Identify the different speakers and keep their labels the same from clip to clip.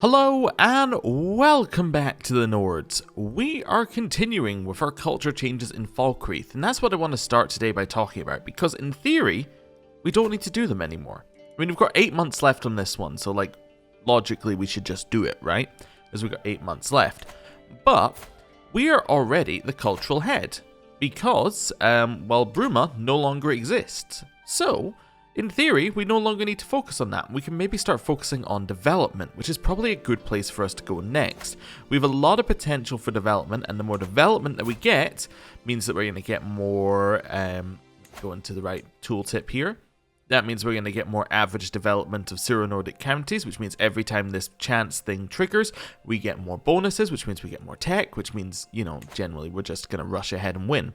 Speaker 1: Hello and welcome back to the Nords. We are continuing with our culture changes in Falkreath, and that's what I want to start today by talking about, because in theory, we don't need to do them anymore. I mean, we've got 8 months left on this one, so like, logically we should just do it, right? Because we've got 8 months left. But, we are already the cultural head, because, well, Bruma no longer exists. So, in theory, we no longer need to focus on that. We can maybe start focusing on development, which is probably a good place for us to go next. We have a lot of potential for development, and the more development that we get means that we're going to get more, go into the right tooltip here. That means we're going to get more average development of Syro-Nordic counties, which means every time this chance thing triggers, we get more bonuses, which means we get more tech, which means, you know, generally we're just going to rush ahead and win.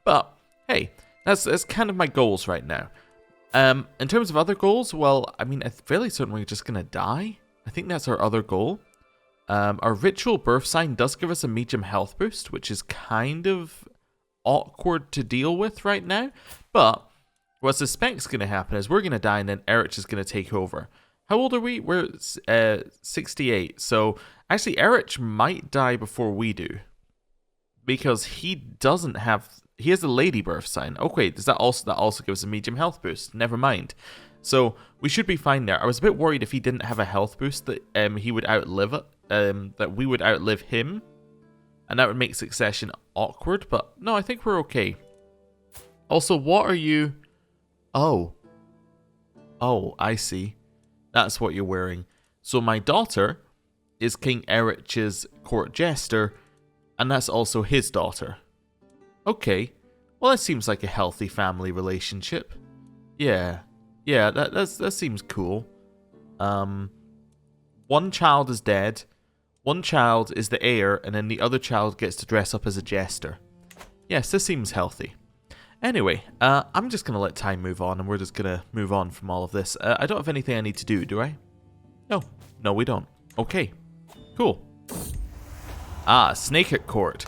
Speaker 1: But, hey, that's kind of my goals right now. In terms of other goals, well, I mean, I'm fairly certain we're just going to die. I think that's our other goal. Our ritual birth sign does give us a medium health boost, which is kind of awkward to deal with right now. But what I suspect is going to happen is we're going to die and then Erich is going to take over. How old are we? We're 68. So actually, Erich might die before we do, because he doesn't have... He has a lady birth sign. Okay, does that also gives a medium health boost? Never mind. So we should be fine there. I was a bit worried if he didn't have a health boost that he would outlive it, that we would outlive him, and that would make succession awkward. But no, I think we're okay. Also, what are you? Oh, I see. That's what you're wearing. So my daughter is King Erich's court jester, and that's also his daughter. Okay, well that seems like a healthy family relationship. Yeah, that seems cool. One child is dead, one child is the heir, and then the other child gets to dress up as a jester. Yes, this seems healthy. Anyway, I'm just going to let time move on, and we're just going to move on from all of this. I don't have anything I need to do I? No, we don't. Okay, cool. Snake at court.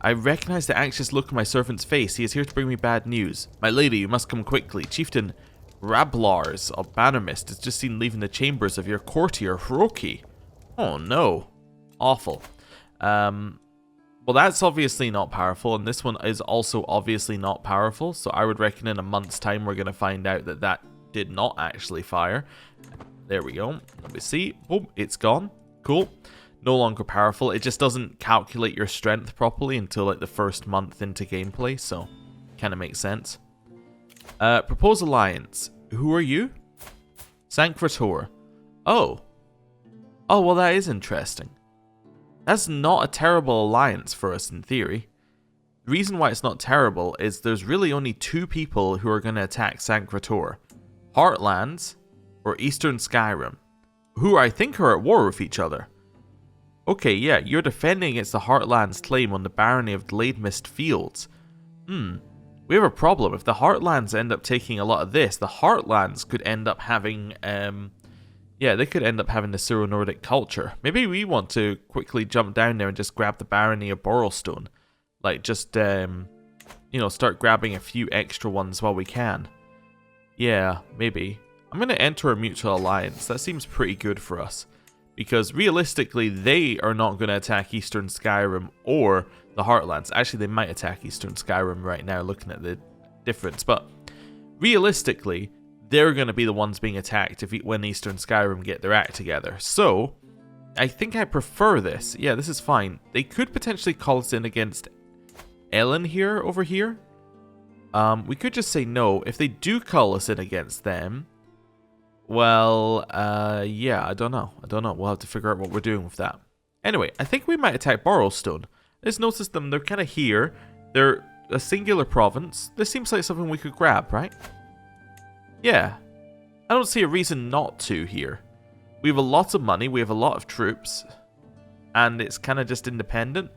Speaker 1: I recognize the anxious look on my servant's face. He is here to bring me bad news. My lady, you must come quickly. Chieftain Rablars of Bannermist is just seen leaving the chambers of your courtier, Hiroki. Oh no. Awful. Well, that's obviously not powerful, and this one is also obviously not powerful, so I would reckon in a month's time we're going to find out that that did not actually fire. There we go. Let me see. Boom, it's gone. Cool. No longer powerful. It just doesn't calculate your strength properly until like the first month into gameplay, so kind of makes sense. Propose alliance. Who are you? Sancrator. Oh, well that is interesting. That's not a terrible alliance for us in theory. The reason why it's not terrible is there's really only 2 people who are going to attack Sancrator. Heartlands or Eastern Skyrim, who I think are at war with each other. Okay, yeah, you're defending against the Heartlands' claim on the barony of Glademist Fields. We have a problem. If the Heartlands end up taking a lot of this, the Heartlands could end up having, they could end up having the Syro-Nordic culture. Maybe we want to quickly jump down there and just grab the barony of Borrelstone. Like, just, start grabbing a few extra ones while we can. Yeah, maybe. I'm going to enter a mutual alliance. That seems pretty good for us. Because realistically, they are not going to attack Eastern Skyrim or the Heartlands. Actually, they might attack Eastern Skyrim right now, looking at the difference. But realistically, they're going to be the ones being attacked when Eastern Skyrim get their act together. So, I think I prefer this. Yeah, this is fine. They could potentially call us in against Ellen over here. We could just say no. If they do call us in against them... Well, yeah, I don't know. We'll have to figure out what we're doing with that. Anyway, I think we might attack Borrelstone. Let's notice them. They're kind of here. They're a singular province. This seems like something we could grab, right? Yeah. I don't see a reason not to here. We have a lot of money. We have a lot of troops. And it's kind of just independent.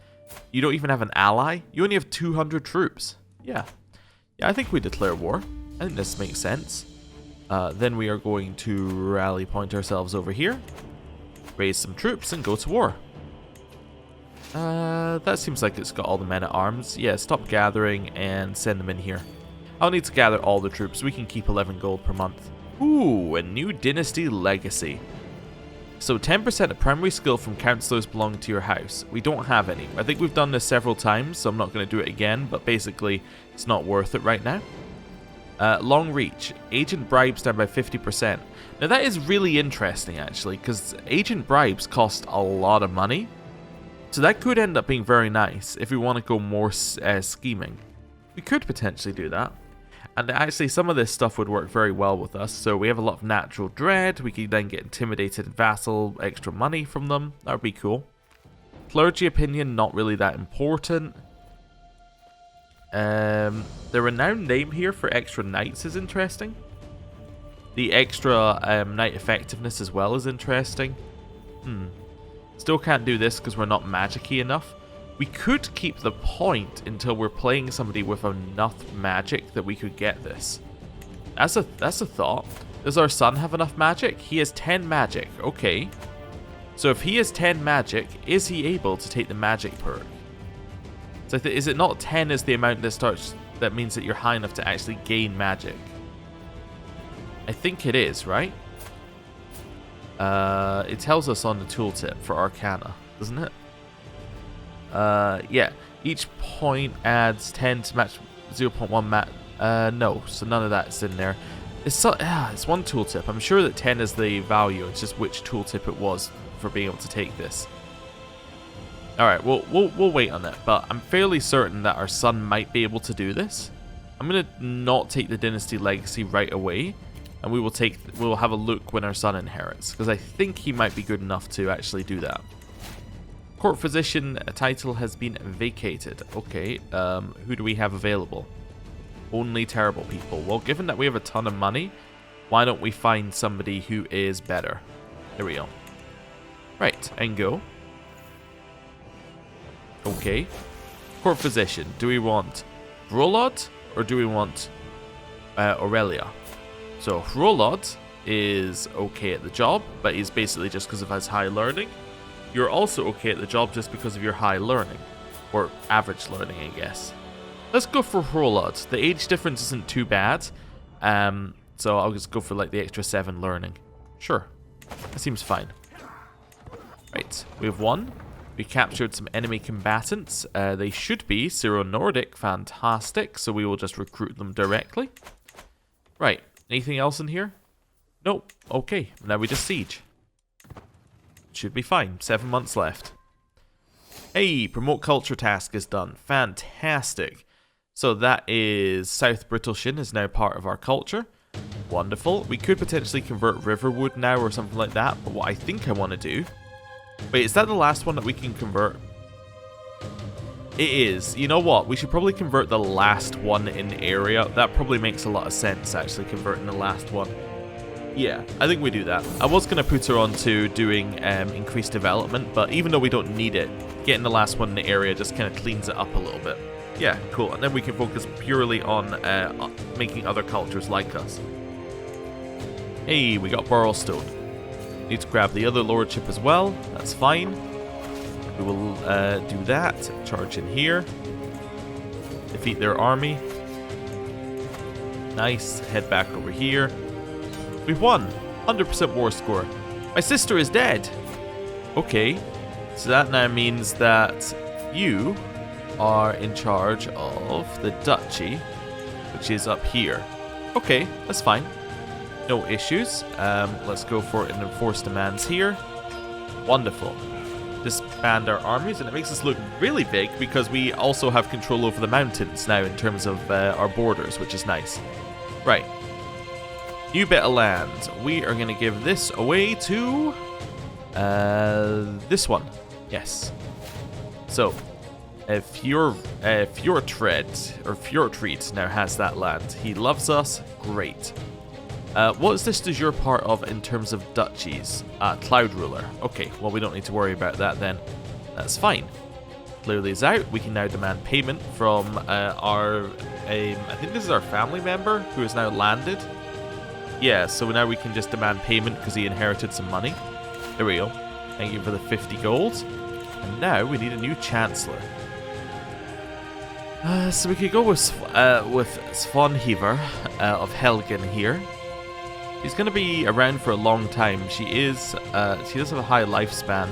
Speaker 1: You don't even have an ally. You only have 200 troops. Yeah. Yeah, I think we declare war. I think this makes sense. Then we are going to rally point ourselves over here, raise some troops, and go to war. That seems like it's got all the men at arms. Yeah, stop gathering and send them in here. I'll need to gather all the troops. We can keep 11 gold per month. Ooh, a new dynasty legacy. So 10% of primary skill from counselors belonging to your house. We don't have any. I think we've done this several times, so I'm not going to do it again, but basically it's not worth it right now. Long reach. Agent bribes down by 50%. Now that is really interesting actually, because agent bribes cost a lot of money. So that could end up being very nice if we want to go more scheming. We could potentially do that. And actually some of this stuff would work very well with us. So we have a lot of natural dread. We could then get intimidated vassal, extra money from them. That would be cool. Clergy opinion, not really that important. The renowned name here for extra knights is interesting. The extra knight effectiveness as well is interesting. Still can't do this because we're not magic-y enough. We could keep the point until we're playing somebody with enough magic that we could get this. That's a thought. Does our son have enough magic? He has 10 magic. Okay. So if he has 10 magic, is he able to take the magic perk? So is it not 10 is the amount that means that you're high enough to actually gain magic? I think it is, right? It tells us on the tooltip for Arcana, doesn't it? Yeah. Each point adds 10 to match 0.1 no, so none of that's in there. It's one tooltip. I'm sure that 10 is the value. It's just which tooltip it was for being able to take this. Alright, we'll wait on it, but I'm fairly certain that our son might be able to do this. I'm going to not take the Dynasty Legacy right away, and we'll have a look when our son inherits, because I think he might be good enough to actually do that. Court Physician title has been vacated. Okay, who do we have available? Only terrible people. Well, given that we have a ton of money, why don't we find somebody who is better? There we go. Right, and go. Okay. Court Physician. Do we want Rolod or do we want Aurelia? So Rolod is okay at the job, but he's basically just because of his high learning. You're also okay at the job just because of your high learning. Or average learning, I guess. Let's go for Rolod. The age difference isn't too bad. So I'll just go for like the extra 7 learning. Sure. That seems fine. Right. We have one. We captured some enemy combatants. They should be Syro-Nordic. Fantastic. So we will just recruit them directly. Right. Anything else in here? Nope. Okay. Now we just siege. Should be fine. 7 months left. Hey, promote culture task is done. Fantastic. So that is South Brittleshin is now part of our culture. Wonderful. We could potentially convert Riverwood now or something like that. But what I think I want to do... Wait, is that the last one that we can convert? It is. You know what? We should probably convert the last one in area. That probably makes a lot of sense, actually, converting the last one. Yeah, I think we do that. I was going to put her on to doing increased development, but even though we don't need it, getting the last one in the area just kind of cleans it up a little bit. Yeah, cool. And then we can focus purely on making other cultures like us. Hey, we got Borrelstone. Need to grab the other lordship as well. That's fine. We will do that. Charge in here. Defeat their army. Nice. Head back over here. We've won. 100% war score. My sister is dead. Okay. So that now means that you are in charge of the duchy, which is up here. Okay, that's fine. No issues. Let's go for an enforced demands here. Wonderful. Disband our armies, and it makes us look really big because we also have control over the mountains now in terms of our borders, which is nice. Right. New bit of land. We are going to give this away to this one. Yes. So, Fjortreed now has that land. He loves us. Great. What is this does your part of in terms of duchies? Cloud Ruler. Okay, well we don't need to worry about that then. That's fine. Clearly is out. We can now demand payment from I think this is our family member who has now landed. Yeah, so now we can just demand payment because he inherited some money. There we go. Thank you for the 50 gold. And now we need a new Chancellor. So we could go with Svanheaver of Helgen here. She's going to be around for a long time. She does have a high lifespan.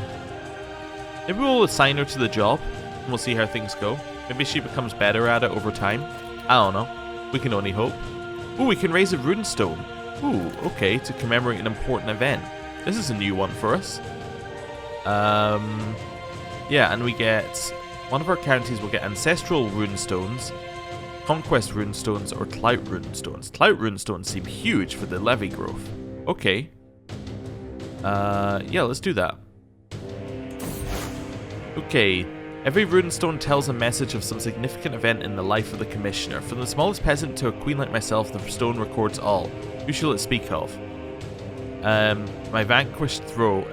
Speaker 1: Maybe we'll assign her to the job, and we'll see how things go. Maybe she becomes better at it over time. I don't know. We can only hope. Ooh, we can raise a runestone. Ooh, okay, to commemorate an important event. This is a new one for us. Yeah, and we get... One of our counties will get ancestral runestones, conquest runestones, or clout runestones. Clout runestones seem huge for the levy growth. Okay. Yeah, let's do that. Okay. Every runestone tells a message of some significant event in the life of the commissioner. From the smallest peasant to a queen like myself, the stone records all. Who shall it speak of? My vanquished foe,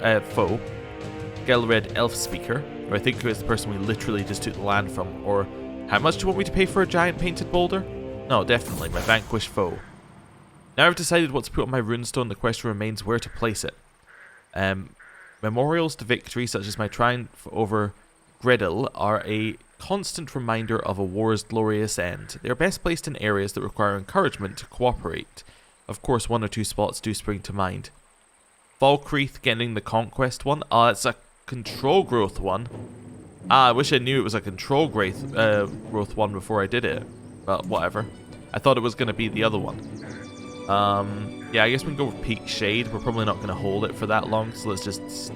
Speaker 1: Gelred Elf Speaker, or I think it was the person we literally just took the land from, or how much do you want me to pay for a giant painted boulder? No, definitely, my vanquished foe. Now I've decided what to put on my runestone, the question remains where to place it. Memorials to victory, such as my triumph over Gretel, are a constant reminder of a war's glorious end. They are best placed in areas that require encouragement to cooperate. Of course, one or two spots do spring to mind. Falkreath getting the conquest one. It's a control growth one. I wish I knew it was a control growth one before I did it. But whatever. I thought it was going to be the other one. Yeah, I guess we can go with Peak Shade. We're probably not going to hold it for that long, so let's just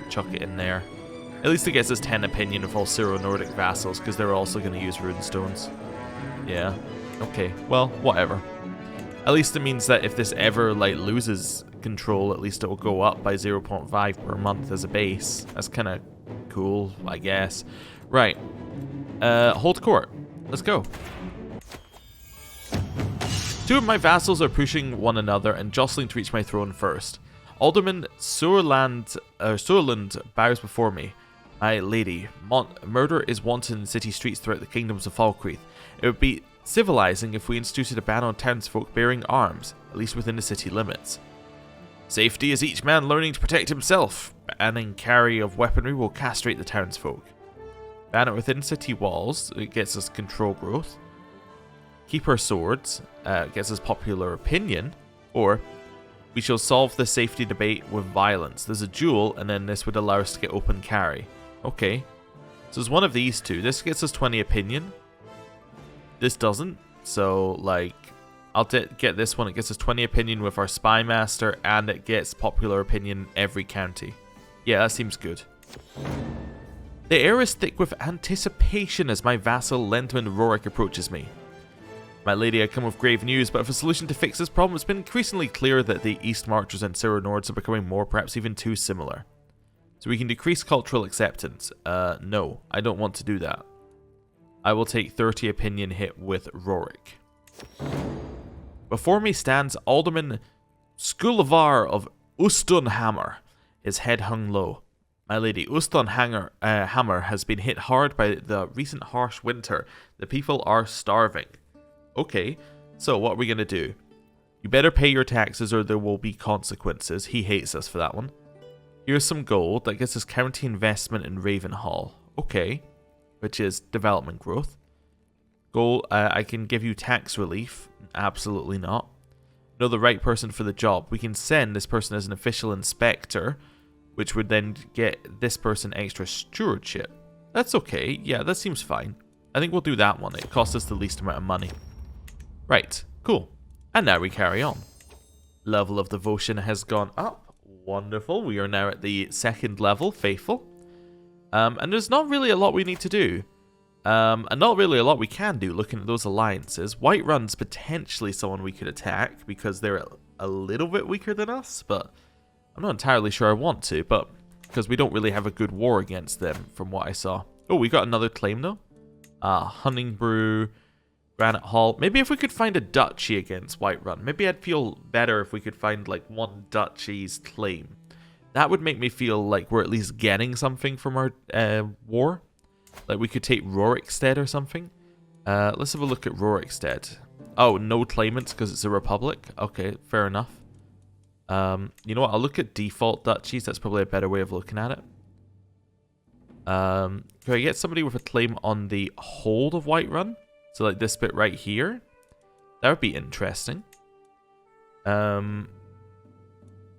Speaker 1: chuck it in there. At least it gets us 10 opinion of all Syro-Nordic vassals, because they're also going to use runestones. Yeah. Okay, well, whatever. At least it means that if this ever, like, loses control, at least it will go up by 0.5 per month as a base. That's kind of cool, I guess. Right. Hold court. Let's go. Two of my vassals are pushing one another and jostling to reach my throne first. Alderman Surland bows before me. My lady, murder is wanton in city streets throughout the kingdoms of Falkreath. It would be civilizing if we instituted a ban on townsfolk bearing arms, at least within the city limits. Safety is each man learning to protect himself. Banning carry of weaponry will castrate the townsfolk. Ban it within city walls, it gets us control growth. Keep our swords, gets us popular opinion. Or, we shall solve the safety debate with violence. There's a duel, and then this would allow us to get open carry. Okay. So there's one of these two. This gets us 20 opinion. This doesn't. So, like, I'll get this one. It gets us 20 opinion with our Spy Master, and it gets popular opinion in every county. Yeah, that seems good. The air is thick with anticipation as my vassal Lentman Rorik approaches me. My lady, I come with grave news, but for a solution to fix this problem, it's been increasingly clear that the East Marchers and Syro-Nords are becoming more, perhaps even too similar. So we can decrease cultural acceptance. No, I don't want to do that. I will take 30 opinion hit with Rorik. Before me stands Alderman Skulavar of Ustunhammer, his head hung low. My lady, Ustunhammer has been hit hard by the recent harsh winter. The people are starving. Okay, so what are we going to do? You better pay your taxes or there will be consequences. He hates us for that one. Here's some gold. That gets us county investment in Ravenhall. Okay, which is development growth. Gold, I can give you tax relief. Absolutely not. Know the right person for the job. We can send this person as an official inspector, which would then get this person extra stewardship. That's okay. Yeah, that seems fine. I think we'll do that one. It costs us the least amount of money. Right, cool. And now we carry on. Level of devotion has gone up. Wonderful. We are now at the 2nd level, faithful. And there's not really a lot we need to do. And not really a lot we can do looking at those alliances. Whiterun's potentially someone we could attack because they're a little bit weaker than us, but I'm not entirely sure I want to, but because we don't really have a good war against them from what I saw. Oh, we got another claim though. Hunningbrew, Granite Hall. Maybe if we could find a duchy against Whiterun. Maybe I'd feel better if we could find like one duchy's claim. That would make me feel like we're at least getting something from our war. Like we could take Rorikstead or something. Let's have a look at Rorikstead. Oh, no claimants because it's a republic. Okay, fair enough. You know what? I'll look at default duchies. That's probably a better way of looking at it. Can I get somebody with a claim on the hold of Whiterun? So like this bit right here. That would be interesting.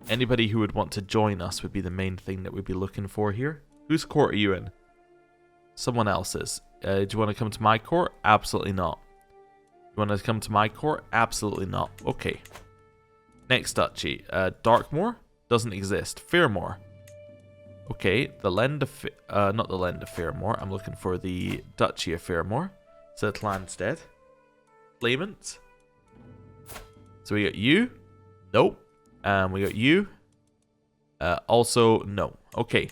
Speaker 1: anybody who would want to join us would be the main thing that we'd be looking for here. Whose court are you in? Someone else's. Do you want to come to my court? Absolutely not. You want to come to my court? Absolutely not. Okay. Next duchy. Darkmoor? Doesn't exist. Fairmoor. Okay, the Land of... not the Land of Fairmoor. I'm looking for the Duchy of Fairmoor. So Landstead. Claimant. So we got you. Nope. We got you. Also, no. Okay.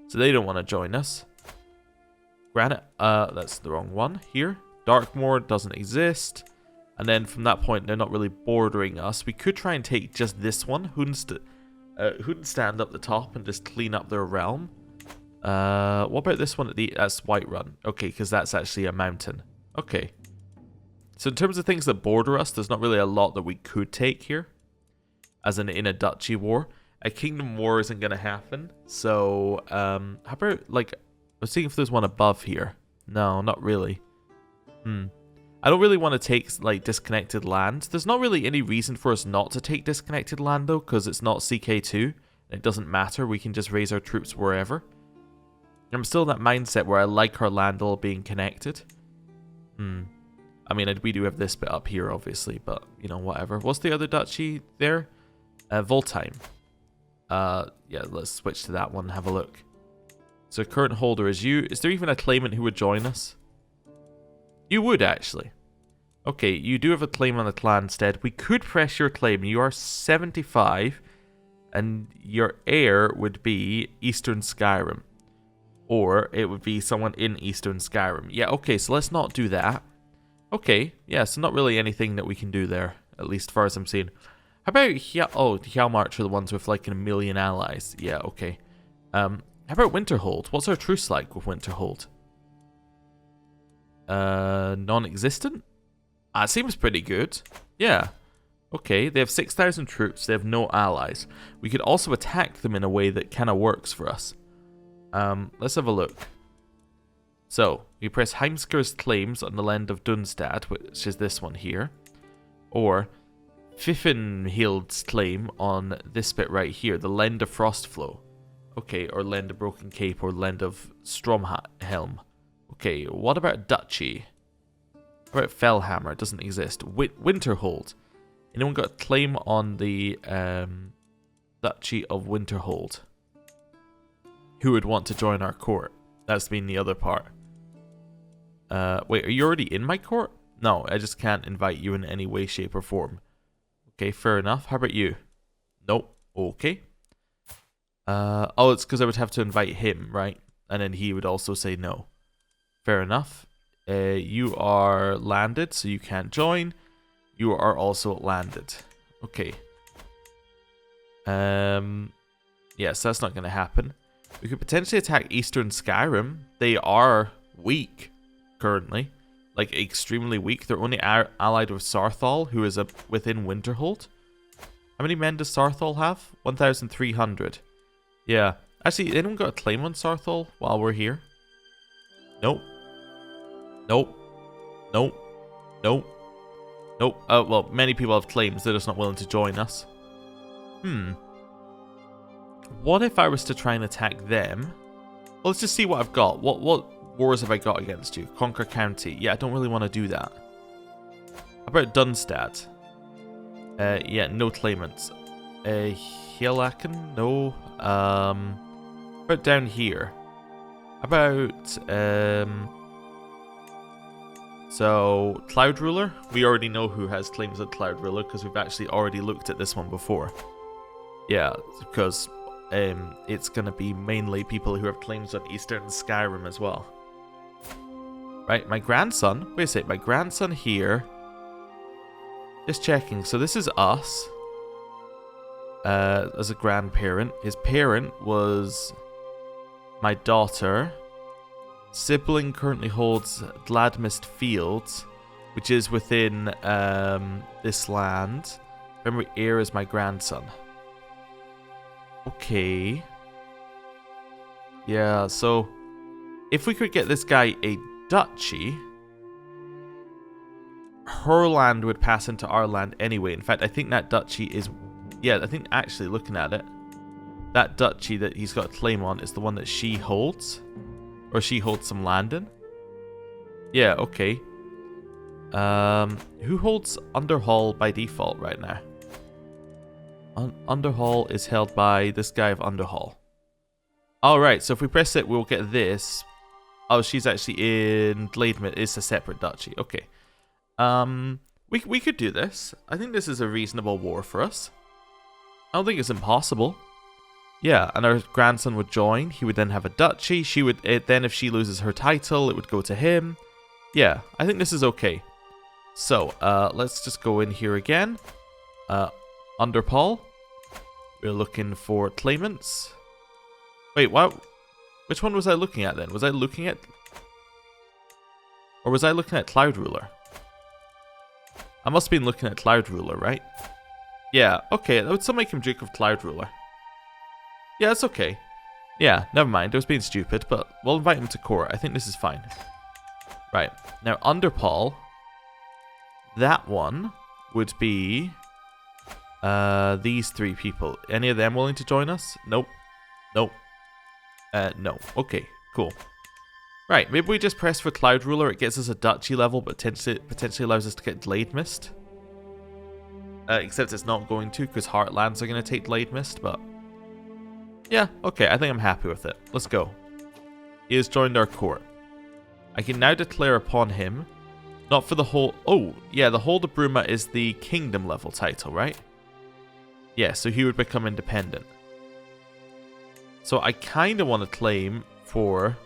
Speaker 1: So they don't want to join us. Granite. That's the wrong one. Here. Darkmoor doesn't exist. And then from that point, they're not really bordering us. We could try and take just this one. Who'd stand up the top and just clean up their realm? What about this one? That's Whiterun. Okay, because that's actually a mountain. Okay. So in terms of things that border us, there's not really a lot that we could take here. As in a duchy war. A kingdom war isn't going to happen. So, how about, like... I was seeing if there's one above here. No, not really. I don't really want to take, like, disconnected land. There's not really any reason for us not to take disconnected land, though, because it's not CK2. It doesn't matter. We can just raise our troops wherever. I'm still in that mindset where I like our land all being connected. I mean, we do have this bit up here, obviously, but, you know, whatever. What's the other duchy there? Voltheim. Yeah, let's switch to that one and have a look. So current holder is you. Is there even a claimant who would join us? You would, actually. Okay, you do have a claim on the Landstead. We could press your claim. You are 75, and your heir would be Eastern Skyrim. Or it would be someone in Eastern Skyrim. Yeah, okay, so let's not do that. Okay, yeah, so not really anything that we can do there, at least as far as I'm seeing. How about Hjalmarch are the ones with like 1 million allies. Yeah, okay. How about Winterhold? What's our truce like with Winterhold? Non-existent? It seems pretty good. Yeah. Okay, they have 6,000 troops. They have no allies. We could also attack them in a way that kind of works for us. Let's have a look. So, we press Heimskir's claims on the land of Dunstad, which is this one here. Or Fifinhild's claim on this bit right here, the land of Frostflow. Okay, or land of Broken Cape, or land of Stromhelm. Okay, what about Duchy? What about Fellhammer? It doesn't exist. Winterhold. Anyone got a claim on the Duchy of Winterhold? Who would want to join our court? That's been the other part. Wait, are you already in my court? No, I just can't invite you in any way, shape, or form. Okay, fair enough. How about you? Nope. Okay. Oh, it's because I would have to invite him, right? And then he would also say no. Fair enough. You are landed, so you can't join. You are also landed. Okay. Yes, that's not going to happen. We could potentially attack Eastern Skyrim. They are weak, currently. Like, extremely weak. They're only allied with Sarthal, who is within Winterhold. How many men does Sarthal have? 1,300. Yeah. Actually, anyone got a claim on Sarthal while we're here? Nope. Nope. Nope. Nope. Nope. Well, many people have claims. They're just not willing to join us. What if I was to try and attack them? Well, let's just see what I've got. What wars have I got against you? Conquer County. Yeah, I don't really want to do that. How about Dunstad? Yeah, no claimants. Hielaken? No. How about down here? How about, so, Cloud Ruler? We already know who has claims on Cloud Ruler because we've actually already looked at this one before. Yeah, because it's going to be mainly people who have claims on Eastern Skyrim as well. Right, my grandson. Wait a sec, my grandson here. Just checking. So this is us. As a grandparent. His parent was my daughter. Sibling currently holds Gladmist Fields, which is within this land. Remember, heir is my grandson. Okay. Yeah, so if we could get this guy a duchy, her land would pass into our land anyway. In fact, I think that duchy is yeah, I think actually looking at it, that duchy that he's got a claim on is the one that she holds. Or she holds some land in. Yeah, okay. Who holds Underhall by default right now? Underhall is held by this guy of Underhall. Alright, so if we press it, we'll get this. Oh, she's actually in Glademid. It's a separate duchy. Okay. We could do this. I think this is a reasonable war for us. I don't think it's impossible. Yeah, and our grandson would join. He would then have a duchy. She would then, if she loses her title, it would go to him. Yeah, I think this is okay. So, let's just go in here again. Under Paul. We're looking for claimants. Wait, what? Which one was I looking at then? Was I looking at... Or was I looking at Cloud Ruler? I must have been looking at Cloud Ruler, right? Yeah, okay, that would still make him Duke of Cloud Ruler. Yeah, it's okay. Yeah, never mind, I was being stupid, but we'll invite him to court. I think this is fine. Right, now under Paul, that one would be these three people. Any of them willing to join us? Nope. Nope. No. Okay, cool. Right, maybe we just press for Cloud Ruler. It gets us a duchy level, but potentially allows us to get Glade Mist. Except it's not going to, because Heartlands are going to take Glade Mist, but... Yeah, okay, I think I'm happy with it. Let's go. He has joined our court. I can now declare upon him, not for the whole... Oh, yeah, the Hold of Bruma is the kingdom level title, right? Yeah, so he would become independent. So I kind of want to claim for...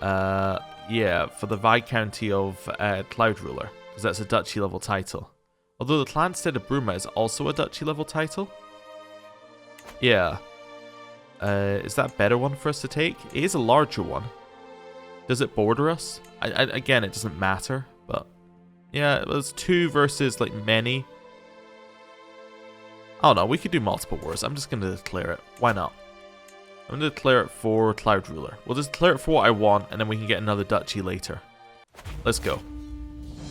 Speaker 1: yeah, for the Viscounty of Cloud Ruler, because that's a duchy level title. Although the Clanstead of Bruma is also a duchy level title. Yeah. Is that a better one for us to take? It is a larger one. Does it border us? Again, it doesn't matter, but... Yeah, it was 2 versus, like, many. Oh no, we could do multiple wars. I'm just going to declare it. Why not? I'm going to declare it for Cloud Ruler. We'll just declare it for what I want, and then we can get another duchy later. Let's go.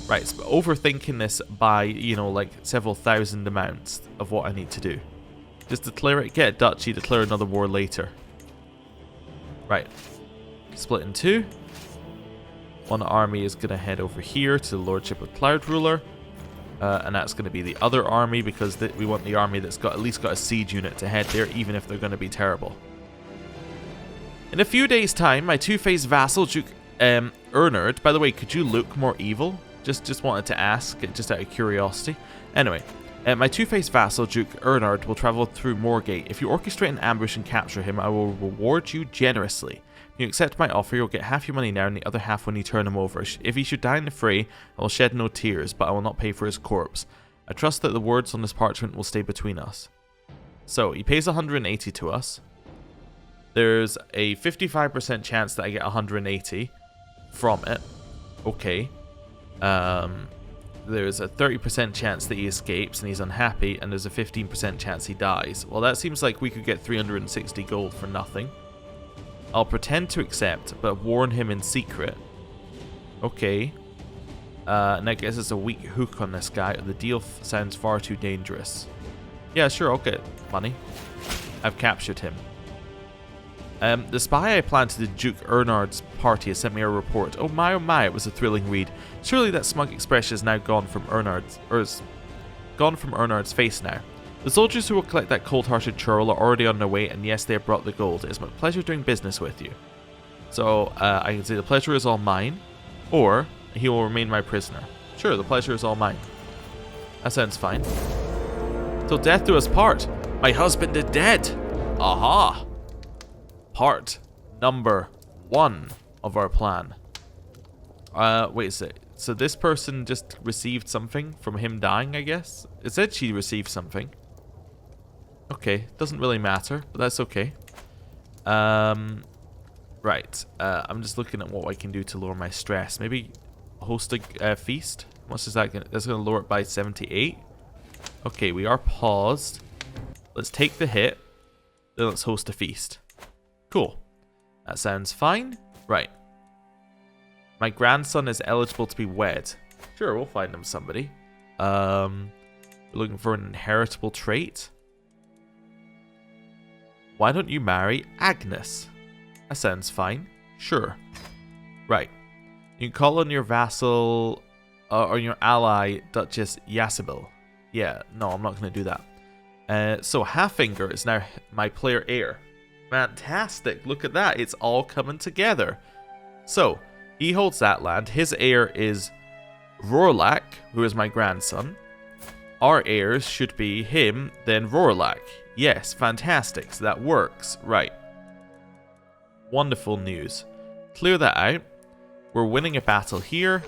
Speaker 1: Right, so overthinking this by, you know, like, several thousand amounts of what I need to do. Just declare it, get a duchy, declare another war later. Right. Split in 2. One army is going to head over here to the Lordship of Cloud Ruler. And that's going to be the other army, because we want the army that's got at least got a siege unit to head there, even if they're going to be terrible. In a few days' time, my two-faced vassal, Duke Ernard... By the way, could you look more evil? Just wanted to ask, just out of curiosity. Anyway, my two-faced vassal, Duke Ernard, will travel through Moorgate. If you orchestrate an ambush and capture him, I will reward you generously. If you accept my offer, you'll get half your money now and the other half when you turn him over. If he should die in the fray, I will shed no tears, but I will not pay for his corpse. I trust that the words on this parchment will stay between us. So, he pays 180 to us. There's a 55% chance that I get 180 from it. Okay. There's a 30% chance that he escapes and he's unhappy, and there's a 15% chance he dies. Well, that seems like we could get 360 gold for nothing. I'll pretend to accept, but warn him in secret. Okay. And I guess it's a weak hook on this guy. The deal sounds far too dangerous. Yeah, sure, I'll get money. I've captured him. The spy I planted in Duke Ernard's party has sent me a report. Oh my, it was a thrilling read. Surely that smug expression is now gone from Ernard's face now. The soldiers who will collect that cold-hearted churl are already on their way, and yes, they have brought the gold. It is my pleasure doing business with you. So, I can say the pleasure is all mine, or he will remain my prisoner. Sure, the pleasure is all mine. That sounds fine. Till death do us part. My husband is dead. Aha! Part number 1 of our plan. Wait a sec. So this person just received something from him dying, I guess? It said she received something. Okay, doesn't really matter, but that's okay. Right. I'm just looking at what I can do to lower my stress. Maybe host a feast? How much is that going to... That's going to lower it by 78. Okay, we are paused. Let's take the hit. Then let's host a feast. Cool. That sounds fine. Right. My grandson is eligible to be wed. Sure, we'll find him somebody. We're looking for an inheritable trait. Why don't you marry Agnes? That sounds fine. Sure. Right. You can call on your vassal or your ally, Duchess Yasabel. Yeah, no, I'm not going to do that. So Halffinger is now my player heir. Fantastic. Look at that. It's all coming together. So, he holds that land. His heir is Rorlak, who is my grandson. Our heirs should be him, then Rorlak. Yes, fantastic. So that works. Right. Wonderful news. Clear that out. We're winning a battle here.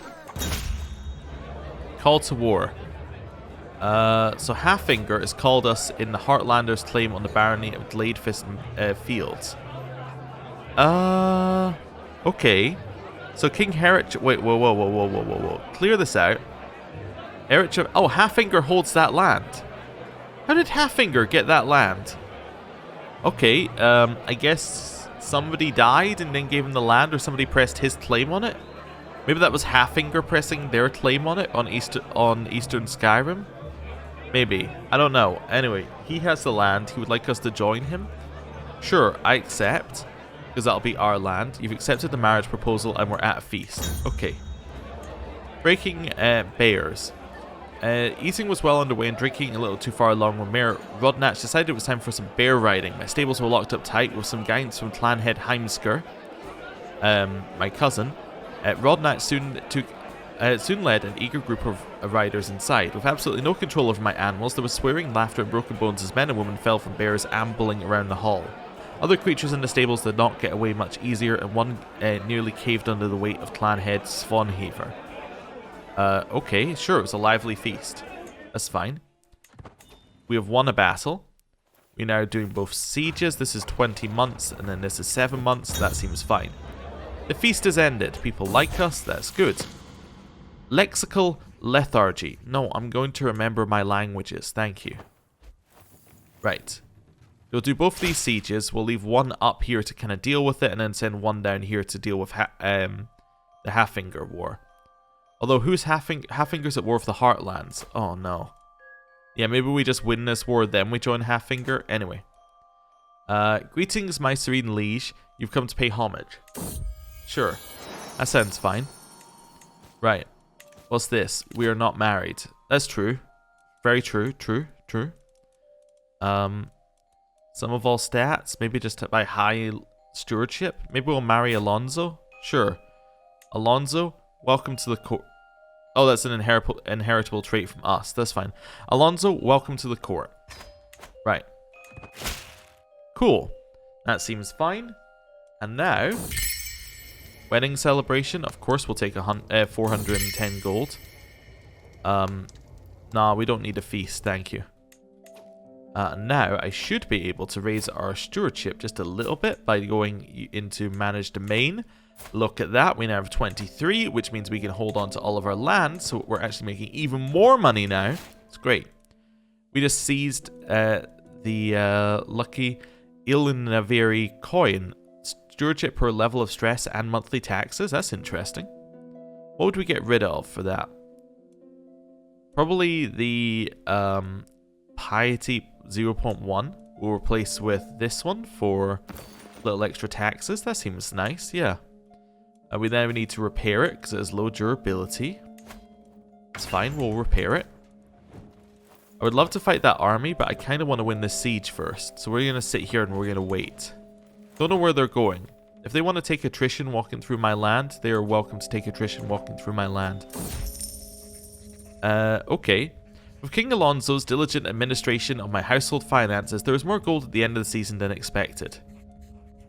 Speaker 1: Call to war. So Halffinger has called us in the Heartlanders' claim on the barony of Gladefist Fields. Okay. So King Herich... Wait, whoa. Clear this out. Oh, Halffinger holds that land. How did Halffinger get that land? Okay, I guess somebody died and then gave him the land, or somebody pressed his claim on it. Maybe that was Halffinger pressing their claim on it on Eastern Skyrim. Maybe. I don't know. Anyway, he has the land. He would like us to join him. Sure, I accept. Because that'll be our land. You've accepted the marriage proposal and we're at a feast. Okay. Breaking bears. Eating was well underway and drinking a little too far along when Mayor Rodnach decided it was time for some bear riding. My stables were locked up tight with some guys from Clanhead Heimsker, my cousin. Rodnach soon led an eager group of riders inside. With absolutely no control over my animals, there was swearing, laughter, and broken bones as men and women fell from bears ambling around the hall. Other creatures in the stables did not get away much easier, and one nearly caved under the weight of Clanhead Svanhaver. Okay, sure, it was a lively feast. That's fine. We have won a battle. We're now doing both sieges. This is 20 months, and then this is 7 months. That seems fine. The feast has ended. People like us. That's good. Lexical lethargy. No, I'm going to remember my languages. Thank you. Right. We'll do both these sieges. We'll leave one up here to kind of deal with it, and then send one down here to deal with the Halffinger War. Although, who's Halffinger's at war with the Heartlands? Oh, no. Yeah, maybe we just win this war, then we join Halffinger. Anyway. Greetings, my serene liege. You've come to pay homage. Sure. That sounds fine. Right. What's this? We are not married. That's true. Very true. True. Some of all stats. Maybe just by high stewardship. Maybe we'll marry Alonso. Sure. Alonso, welcome to the court. Oh, that's an inheritable trait from us. That's fine. Alonso, welcome to the court. Right. Cool. That seems fine. And now, wedding celebration. Of course, we'll take 410 gold. Nah, we don't need a feast. Thank you. Now, I should be able to raise our stewardship just a little bit by going into manage domain. Look at that. We now have 23, which means we can hold on to all of our land. So we're actually making even more money now. It's great. We just seized the lucky Ilnaveri coin. Stewardship per level of stress and monthly taxes. That's interesting. What would we get rid of for that? Probably the piety 0.1. We'll replace with this one for little extra taxes. That seems nice. Yeah. We then need to repair it because it has low durability. It's fine, we'll repair it. I would love to fight that army, but I kind of want to win this siege first. So we're going to sit here and we're going to wait. Don't know where they're going. If they want to take attrition walking through my land, they are welcome to take attrition walking through my land. Okay. With King Alonso's diligent administration of my household finances, there is more gold at the end of the season than expected.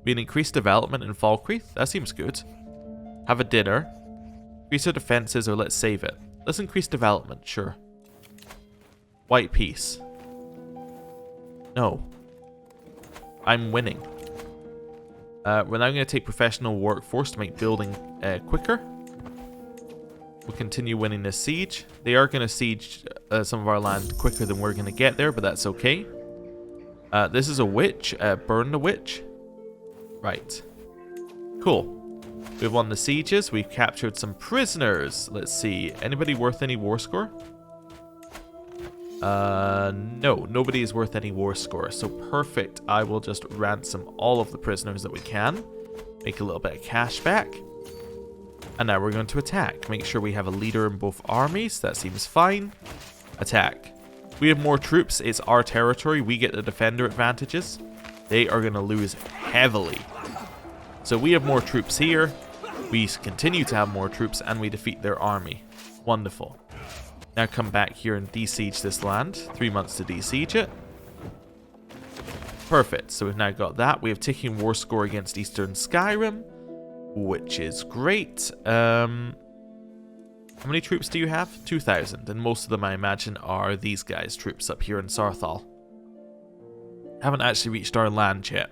Speaker 1: We an increased development in Falkreath? That seems good. Have a dinner. Increase our defenses, or let's save it. Let's increase development, sure. White peace. No. I'm winning. We're now going to take professional workforce to make building quicker. We'll continue winning this siege. They are going to siege some of our land quicker than we're going to get there, but that's okay. This is a witch. Burn the witch. Right. Cool. We've won the sieges. We've captured some prisoners. Let's see. Anybody worth any war score? No, nobody is worth any war score. So perfect. I will just ransom all of the prisoners that we can. Make a little bit of cash back. And now we're going to attack. Make sure we have a leader in both armies. That seems fine. Attack. We have more troops. It's our territory. We get the defender advantages. They are going to lose heavily. So we have more troops here. We continue to have more troops, and we defeat their army. Wonderful. Now come back here and de-siege this land. 3 months to de-siege it. Perfect. So we've now got that. We have ticking war score against Eastern Skyrim, which is great. How many troops do you have? 2,000. And most of them, I imagine, are these guys' troops up here in Sarthal. Haven't actually reached our land yet.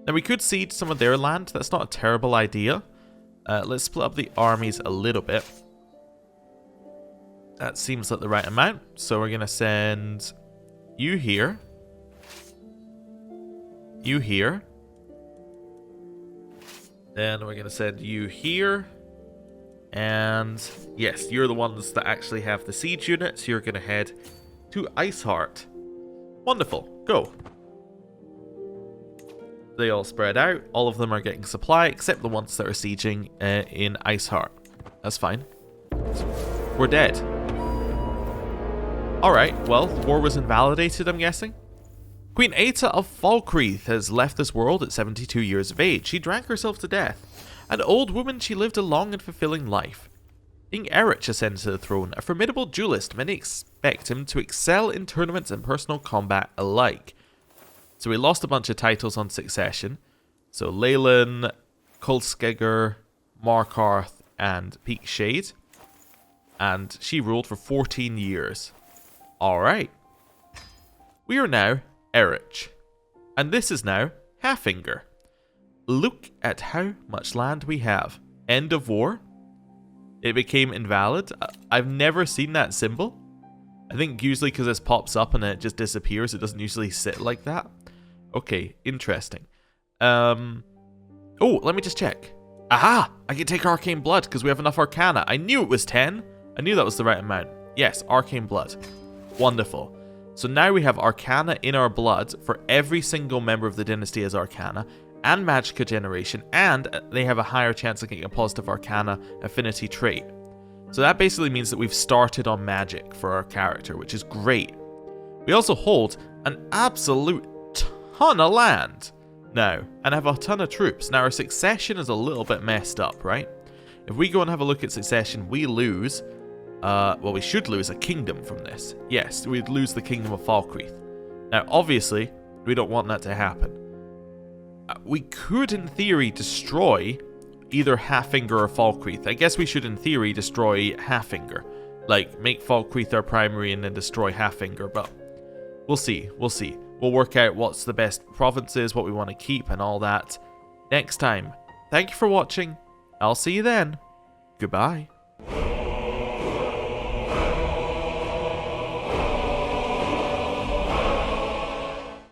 Speaker 1: Now we could siege some of their land. That's not a terrible idea. Let's split up the armies a little bit. That seems like the right amount. So we're going to send you here. You here. Then we're going to send you here. And yes, you're the ones that actually have the siege units. You're going to head to Iceheart. Wonderful. Go. They all spread out. All of them are getting supply, except the ones that are sieging in Iceheart. That's fine. We're dead. Alright, well, the war was invalidated, I'm guessing. Queen Aita of Falkreath has left this world at 72 years of age. She drank herself to death. An old woman, she lived a long and fulfilling life. King Erich ascended to the throne, a formidable duelist. Many expect him to excel in tournaments and personal combat alike. So we lost a bunch of titles on succession. So Leyland, Kulskegger, Markarth, and Peakshade. And she ruled for 14 years. Alright. We are now Erich. And this is now Halfinger. Look at how much land we have. End of war. It became invalid. I've never seen that symbol. I think usually because this pops up and then it just disappears. It doesn't usually sit like that. Okay, interesting. Oh, let me just check. Aha! I can take Arcane Blood because we have enough Arcana. I knew it was 10. I knew that was the right amount. Yes, Arcane Blood. Wonderful. So now we have Arcana in our blood for every single member of the dynasty as Arcana, and Magicka generation, and they have a higher chance of getting a positive Arcana affinity trait. So that basically means that we've started on magic for our character, which is great. We also hold an absolute ton of land now, and have a ton of troops. Now our succession is a little bit messed up, right? If we go and have a look at succession, we lose... well, we should lose a kingdom from this. Yes, we'd lose the kingdom of Falkreath. Now, obviously, we don't want that to happen. We could, in theory, destroy either Halfinger or Falkreath. I guess we should, in theory, destroy Halfinger. Like, make Falkreath our primary and then destroy Halfinger, but we'll see. We'll see. We'll work out what's the best provinces, what we want to keep, and all that next time. Thank you for watching. I'll see you then. Goodbye.